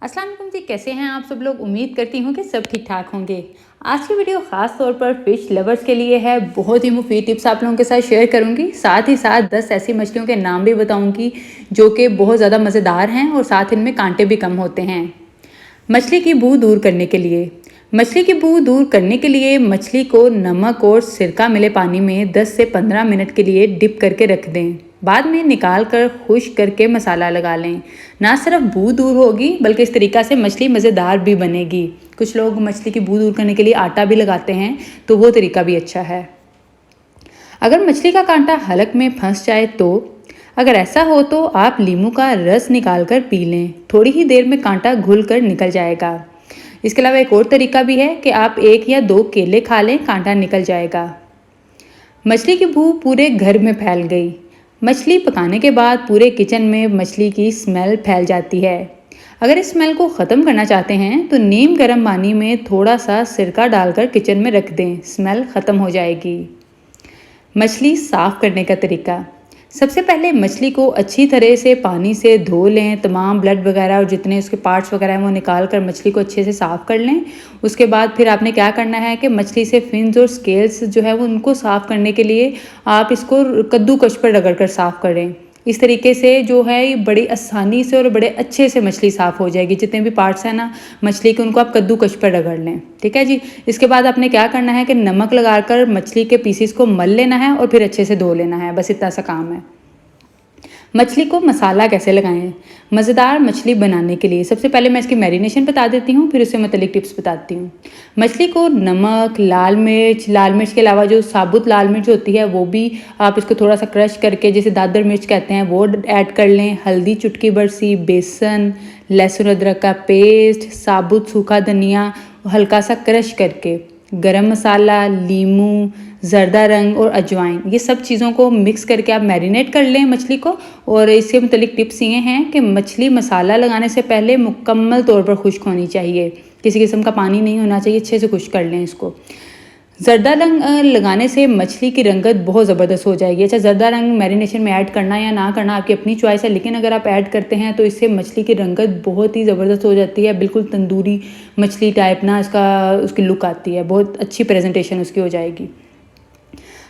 अस्सलाम वालेकुम जी, कैसे हैं आप सब लोग। उम्मीद करती हूँ कि सब ठीक ठाक होंगे। आज की वीडियो ख़ास तौर पर फ़िश लवर्स के लिए है। बहुत ही मुफीद टिप्स आप लोगों के साथ शेयर करूँगी। साथ ही साथ 10 ऐसी मछलियों के नाम भी बताऊँगी जो कि बहुत ज़्यादा मज़ेदार हैं और साथ इनमें कांटे भी कम होते हैं। मछली की बू दूर करने के लिए मछली को नमक और सिरका मिले पानी में 10 से 15 मिनट के लिए डिप करके रख दें। बाद में निकाल कर खुश्क करके मसाला लगा लें। ना सिर्फ बू दूर होगी बल्कि इस तरीक़ा से मछली मज़ेदार भी बनेगी। कुछ लोग मछली की बू दूर करने के लिए आटा भी लगाते हैं, तो वो तरीका भी अच्छा है। अगर मछली का कांटा हलक में फंस जाए अगर ऐसा हो तो आप नींबू का रस निकाल कर पी लें। थोड़ी ही देर में कांटा घुल कर निकल जाएगा। इसके अलावा एक और तरीका भी है कि आप 1 या 2 केले खा लें, कांटा निकल जाएगा। मछली की बू पूरे घर में फैल गई। मछली पकाने के बाद पूरे किचन में मछली की स्मेल फैल जाती है। अगर इस स्मेल को ख़त्म करना चाहते हैं तो नीम गर्म पानी में थोड़ा सा सिरका डालकर किचन में रख दें, स्मेल ख़त्म हो जाएगी। मछली साफ़ करने का तरीका। सबसे पहले मछली को अच्छी तरह से पानी से धो लें। तमाम ब्लड वगैरह और जितने उसके पार्ट्स वगैरह हैं वो निकाल कर मछली को अच्छे से साफ़ कर लें। उसके बाद फिर आपने क्या करना है कि मछली से फिन्स और स्केल्स जो है वो उनको साफ़ करने के लिए आप इसको कद्दूकस पर रगड़ कर साफ़ करें। इस तरीके से जो है ये बड़ी आसानी से और बड़े अच्छे से मछली साफ़ हो जाएगी। जितने भी पार्ट्स हैं ना मछली के, उनको आप कद्दूकस पर रगड़ लें। ठीक है जी। इसके बाद आपने क्या करना है कि नमक लगाकर मछली के पीसीस को मल लेना है और फिर अच्छे से धो लेना है। बस इतना सा काम है। मछली को मसाला कैसे लगाएं। मज़ेदार मछली बनाने के लिए सबसे पहले मैं इसकी मैरिनेशन बता देती हूँ, फिर उससे मतलब टिप्स बताती हूँ। मछली को नमक, लाल मिर्च के अलावा जो साबुत लाल मिर्च होती है वो भी आप इसको थोड़ा सा क्रश करके, जिसे दादर मिर्च कहते हैं, वो ऐड कर लें। हल्दी चुटकी भर सी, बेसन, लहसुन अदरक का पेस्ट, साबुत सूखा धनिया हल्का सा क्रश करके, गरम मसाला, लीमू, ज़र्दा रंग और अजवाइन, ये सब चीज़ों को मिक्स करके आप मैरिनेट कर लें मछली को। और इसके मुतालिक टिप्स ये हैं कि मछली मसाला लगाने से पहले मुकम्मल तौर पर खुश्क होनी चाहिए। किसी किस्म का पानी नहीं होना चाहिए। अच्छे से खुश्क कर लें इसको। ज़र्दा रंग लगाने से मछली की रंगत बहुत ज़बरदस्त हो जाएगी। अच्छा, ज़र्दा रंग मैरिनेशन में ऐड करना या ना करना आपकी अपनी चॉइस है, लेकिन अगर आप ऐड करते हैं तो इससे मछली की रंगत बहुत ही ज़बरदस्त हो जाती है। बिल्कुल तंदूरी मछली टाइप ना उसकी लुक आती है। बहुत अच्छी प्रेजेंटेशन उसकी हो जाएगी।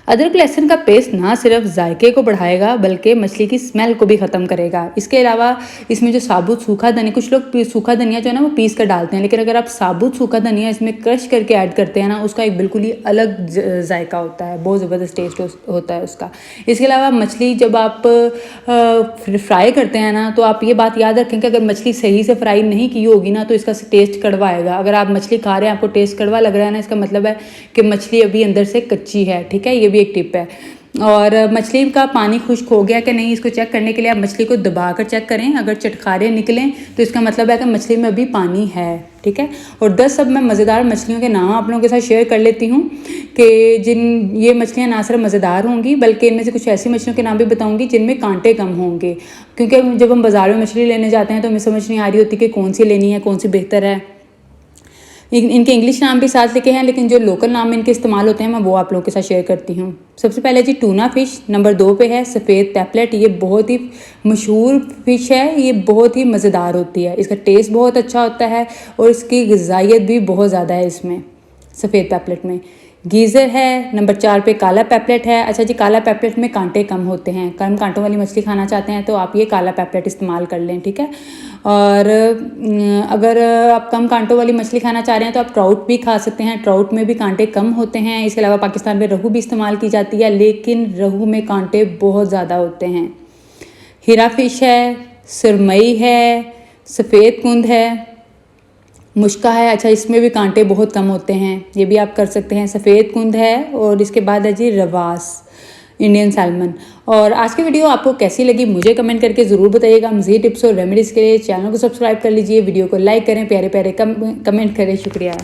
अदरक लहसुन का पेस्ट ना सिर्फ जायके को बढ़ाएगा बल्कि मछली की स्मेल को भी ख़त्म करेगा। इसके अलावा इसमें जो साबुत सूखा धनिया, कुछ लोग सूखा धनिया जो है ना वो पीस कर डालते हैं, लेकिन अगर आप साबुत सूखा धनिया इसमें क्रश करके ऐड करते हैं ना, उसका एक बिल्कुल ही अलग जायका होता है। बहुत ज़बरदस्त टेस्ट होता है उसका। इसके अलावा मछली जब आप फ्राई करते हैं ना, तो आप ये बात याद रखें कि अगर मछली सही से फ्राई नहीं की होगी ना तो इसका टेस्ट कड़वा आएगा। अगर आप मछली खा रहे हैं आपको टेस्ट कड़वा लग रहा है ना, इसका मतलब है कि मछली अभी अंदर से कच्ची है। ठीक है, ये भी एक टिप है। और मछली का पानी खुश्क हो गया कि नहीं, इसको चेक करने के लिए आप मछली को दबाकर चेक करें। अगर चटखारे निकलें तो इसका मतलब है कि मछली में अभी पानी है। ठीक है। और 10 अब मैं मज़ेदार मछलियों के नाम आप लोगों के साथ शेयर कर लेती हूँ कि ये मछलियाँ ना सिर्फ मज़ेदार होंगी बल्कि इनमें से कुछ ऐसी मछलियों के नाम भी बताऊँगी जिनमें कांटे कम होंगे। क्योंकि जब हम बाज़ार में मछली लेने जाते हैं तो हमें समझ नहीं आ रही होती कि कौन सी लेनी है, कौन सी बेहतर है। इनके इंग्लिश नाम भी साथ लिखे हैं, लेकिन जो लोकल नाम इनके इस्तेमाल होते हैं मैं वो आप लोगों के साथ शेयर करती हूँ। सबसे पहले जी टूना फ़िश, नंबर 2 पे है सफ़ेद पैपलेट। ये बहुत ही मशहूर फ़िश है। ये बहुत ही मज़ेदार होती है। इसका टेस्ट बहुत अच्छा होता है और इसकी ग़िज़ाइयत भी बहुत ज़्यादा है इसमें सफ़ेद पैपलेट में। गीज़र है, नंबर 4 पे काला पैपलेट है। अच्छा जी, काला पैपलेट में कांटे कम होते हैं। कम कांटों वाली मछली खाना चाहते हैं तो आप ये काला पैपलेट इस्तेमाल कर लें। ठीक है। और अगर आप कम कांटों वाली मछली खाना चाह रहे हैं तो आप ट्राउट भी खा सकते हैं। ट्राउट में भी कांटे कम होते हैं। इसके अलावा पाकिस्तान में रहू भी इस्तेमाल की जाती है, लेकिन रहू में कांटे बहुत ज़्यादा होते हैं। हीरा फ़िश है, सुरमई है, सफ़ेद कुंद है, मुश्का है। अच्छा, इसमें भी कांटे बहुत कम होते हैं, ये भी आप कर सकते हैं। सफ़ेद कुंद है और इसके बाद है जी रवास, इंडियन सैल्मन। और आज की वीडियो आपको कैसी लगी मुझे कमेंट करके ज़रूर बताइएगा। मज़ीद टिप्स और रेमेडीज़ के लिए चैनल को सब्सक्राइब कर लीजिए, वीडियो को लाइक करें, प्यारे प्यारे कमेंट करें। शुक्रिया।